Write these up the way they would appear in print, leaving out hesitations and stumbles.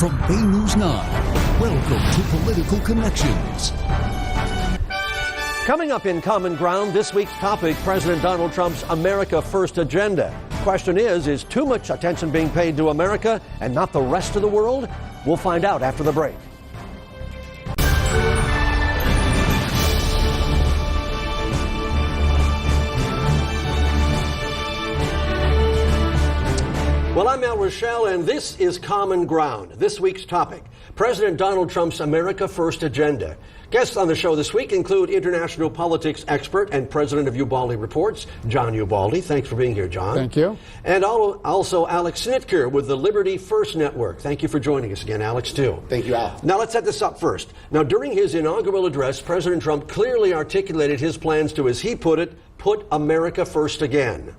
From Bay News 9, welcome to Political Connections. Coming up in Common Ground, this week's topic, President Donald Trump's America First agenda. Question is too much attention being paid to America and not the rest of the world? We'll find out after the break. Well, I'm Al Rochelle, and this is Common Ground. This week's topic, President Donald Trump's America First agenda. Guests on the show this week include international politics expert and president of Ubaldi Reports, John Ubaldi. Thanks for being here, John. Thank you. And also Alex Snitker with the Liberty First Network. Thank you for joining us again, Alex, too. Thank you, Al. Now, let's set this up first. Now, during his inaugural address, President Trump clearly articulated his plans to, as he put it, put America first again.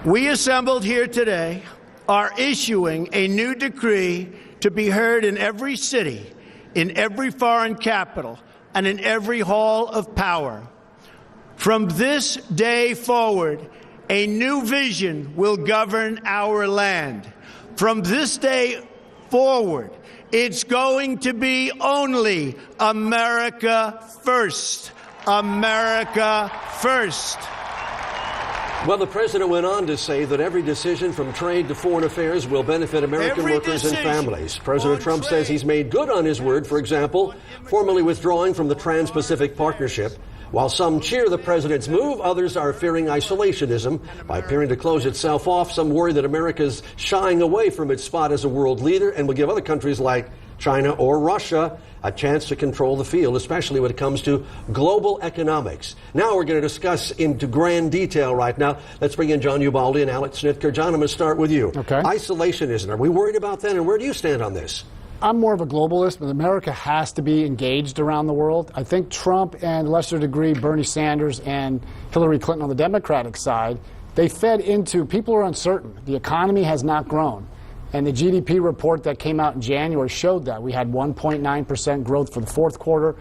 We assembled here today are issuing a new decree to be heard in every city, in every foreign capital, and in every hall of power. From this day forward, a new vision will govern our land. From this day forward, it's going to be only America first. America first. Well, the president went on to say that every decision from trade to foreign affairs will benefit American workers and families. President Trump says he's made good on his word, for example, formally withdrawing from the Trans-Pacific Partnership. While some cheer the president's move, others are fearing isolationism. By appearing to close itself off, some worry that America's shying away from its spot as a world leader and will give other countries like China or Russia a chance to control the field, especially when it comes to global economics. Now we're going to discuss into grand detail right now. Let's bring in John Ubaldi and Alex Snitker. John, I'm going to start with you. Okay. Isolationism. Are we worried about that, and where do you stand on this? I'm more of a globalist, but America has to be engaged around the world. I think Trump and, to a lesser degree, Bernie Sanders and Hillary Clinton on the Democratic side, they fed into, people are uncertain. The economy has not grown. And the GDP report that came out in January showed that. We had 1.9% growth for the fourth quarter,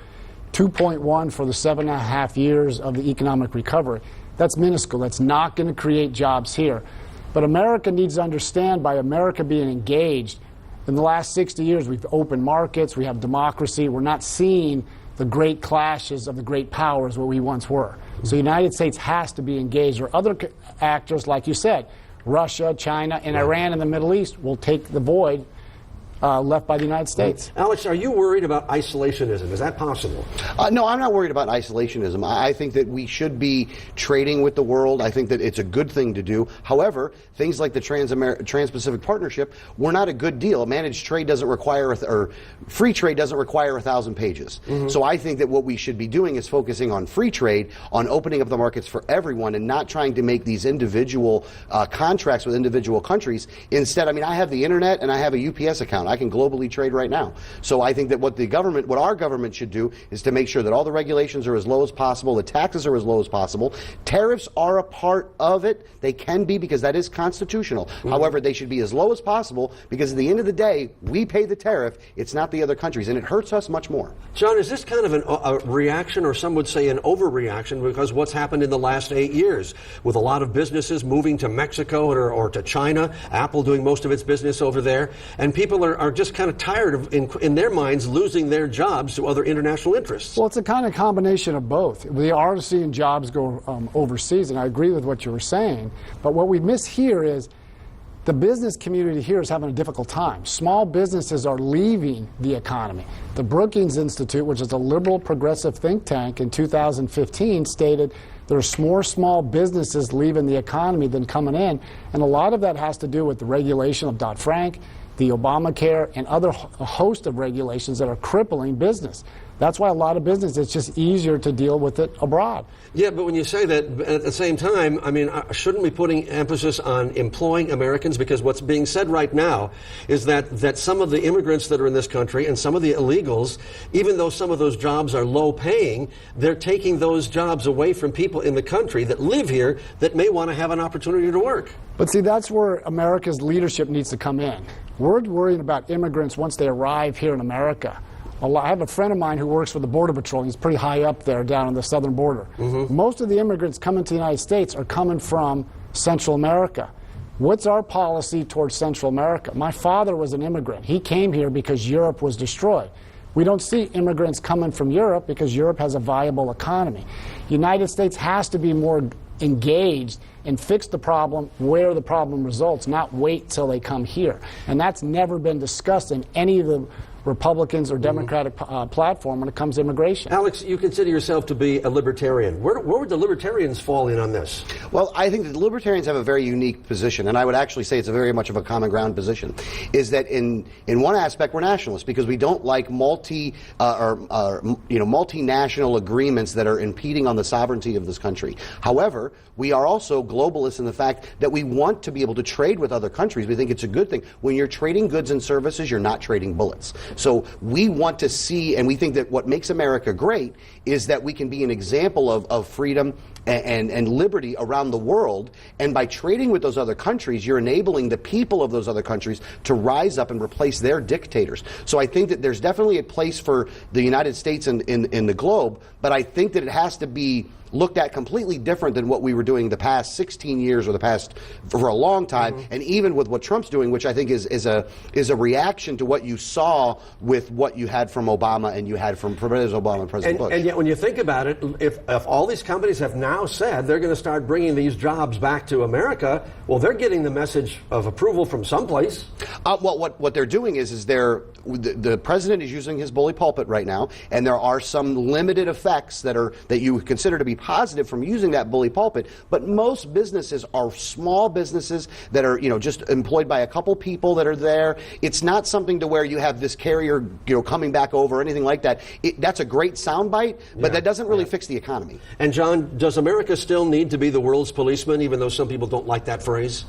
2.1% for the 7.5 years of the economic recovery. That's minuscule. That's not going to create jobs here. But America needs to understand, by America being engaged, in the last 60 years, we've opened markets, we have democracy. We're not seeing the great clashes of the great powers where we once were. So the United States has to be engaged, or other actors, like you said, Russia, China, and Iran in the Middle East will take the void left by the United States. Alex, are you worried about isolationism? Is that possible? No, I'm not worried about isolationism. I think that we should be trading with the world. I think that it's a good thing to do. However, things like the Trans-Pacific Partnership were not a good deal. Managed trade doesn't require, or free trade doesn't require 1,000 pages. Mm-hmm. So I think that what we should be doing is focusing on free trade, on opening up the markets for everyone, and not trying to make these individual contracts with individual countries. Instead, I mean, I have the internet and I have a UPS account. I can globally trade right now. So I think that what our government should do is to make sure that all the regulations are as low as possible, the taxes are as low as possible. Tariffs are a part of it. They can be, because that is constitutional. Mm-hmm. However, they should be as low as possible, because at the end of the day, we pay the tariff. It's not the other countries, and it hurts us much more. John, is this kind of a reaction, or some would say an overreaction, because what's happened in the last 8 years with a lot of businesses moving to Mexico or to China, Apple doing most of its business over there, and people are just kind of tired of, in their minds, losing their jobs to other international interests? Well, it's a kind of combination of both. We are seeing jobs go overseas, and I agree with what you were saying. But what we miss here is the business community here is having a difficult time. Small businesses are leaving the economy. The Brookings Institute, which is a liberal progressive think tank, in 2015 stated there's more small businesses leaving the economy than coming in. And a lot of that has to do with the regulation of Dodd-Frank, the Obamacare, and a host of regulations that are crippling business. That's why a lot of business, it's just easier to deal with it abroad. Yeah, but when you say that, at the same time, I mean, shouldn't we be putting emphasis on employing Americans? Because what's being said right now is that some of the immigrants that are in this country and some of the illegals, even though some of those jobs are low paying, they're taking those jobs away from people in the country that live here that may want to have an opportunity to work. But see, that's where America's leadership needs to come in. We're worrying about immigrants once they arrive here in America. I have a friend of mine who works for the Border Patrol. He's pretty high up there down on the southern border. Mm-hmm. Most of the immigrants coming to the United States are coming from Central America. What's our policy towards Central America? My father was an immigrant. He came here because Europe was destroyed. We don't see immigrants coming from Europe because Europe has a viable economy. The United States has to be more engaged and fix the problem where the problem results, not wait till they come here. And that's never been discussed in any of the Republicans or Democratic platform when it comes to immigration. Alex, you consider yourself to be a libertarian. Where would the libertarians fall in on this? Well, I think that the libertarians have a very unique position, and I would actually say it's a very much of a common ground position, is that in one aspect we're nationalists because we don't like multinational agreements that are impeding on the sovereignty of this country. However, we are also globalists in the fact that we want to be able to trade with other countries. We think it's a good thing. When you're trading goods and services, you're not trading bullets. So we want to see, and we think that what makes America great is that we can be an example of freedom and liberty around the world. And by trading with those other countries, you're enabling the people of those other countries to rise up and replace their dictators. So I think that there's definitely a place for the United States in the globe, but I think that it has to be looked at completely different than what we were doing the past 16 years or the past for a long time, and even with what Trump's doing, which I think is a reaction to what you saw with what you had from Obama and you had from President Obama and President Bush. And yet when you think about it, if all these companies have now said they're going to start bringing these jobs back to America, well, they're getting the message of approval from someplace. Well, what they're doing is the president is using his bully pulpit right now, and there are some limited effects that you would consider to be positive from using that bully pulpit, but most businesses are small businesses that are, just employed by a couple people that are there. It's not something to where you have this carrier, coming back over or anything like that. That's a great soundbite, but that doesn't really fix the economy. And John, does America still need to be the world's policeman, even though some people don't like that phrase?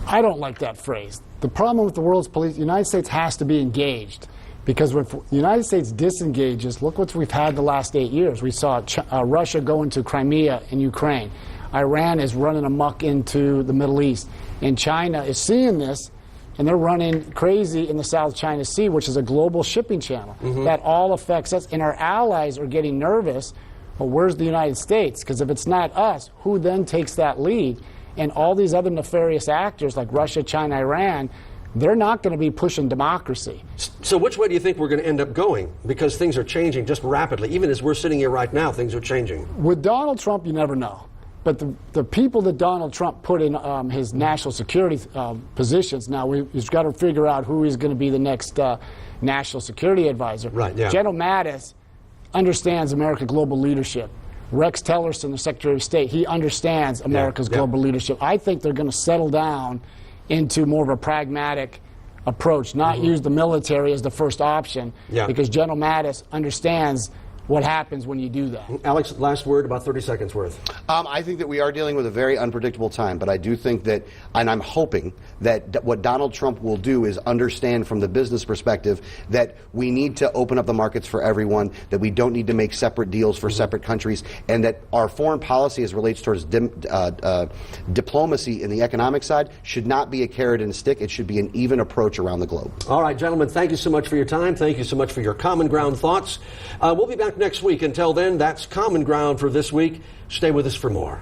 I don't like that phrase. The problem with the world's police, the United States has to be engaged. Because when the United States disengages, look what we've had the last 8 years. We saw Russia go into Crimea in Ukraine. Iran is running amok into the Middle East. And China is seeing this, and they're running crazy in the South China Sea, which is a global shipping channel. That all affects us, and our allies are getting nervous. Well, where's the United States? Because if it's not us, who then takes that lead? And all these other nefarious actors like Russia, China, Iran, they're not going to be pushing democracy. So which way do you think we're going to end up going? Because things are changing just rapidly. Even as we're sitting here right now, things are changing. With Donald Trump, you never know. But the people that Donald Trump put in his national security positions, now he's got to figure out who is going to be the next national security advisor. Right, yeah. General Mattis understands American global leadership. Rex Tillerson, the Secretary of State, he understands America's global leadership. I think they're going to settle down into more of a pragmatic approach, not use the military as the first option, because General Mattis understands what happens when you do that. Alex, last word, about 30 seconds worth. I think that we are dealing with a very unpredictable time, but I do think that, and I'm hoping that what Donald Trump will do is understand from the business perspective that we need to open up the markets for everyone, that we don't need to make separate deals for separate countries, and that our foreign policy as relates towards diplomacy in the economic side should not be a carrot and a stick. It should be an even approach around the globe. All right, gentlemen, thank you so much for your time. Thank you so much for your common ground thoughts. We'll be back next week. Until then, that's Common Ground for this week. Stay with us for more.